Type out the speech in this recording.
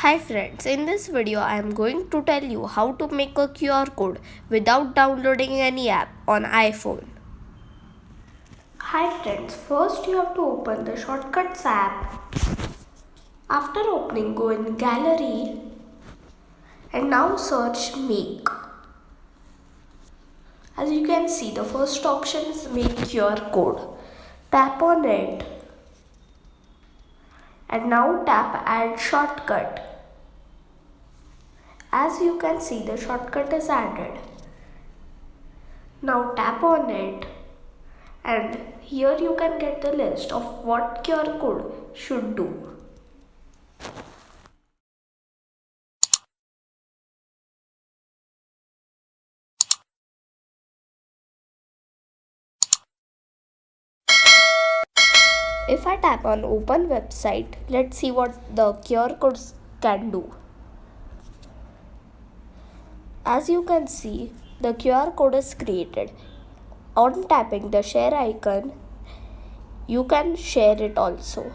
Hi friends, in this video I am going to tell you how to make a QR code without downloading any app on iPhone. Hi friends, first you have to open the Shortcuts app. After opening, go in Gallery and now search Make. As you can see, the first option is Make QR code. Tap on it and now tap Add Shortcut. As you can see, the shortcut is added. Now tap on it and here you can get the list of what QR code should do. If I tap on open website, let's see what the QR codes can do. As you can see, the QR code is created. On tapping the share icon, you can share it also.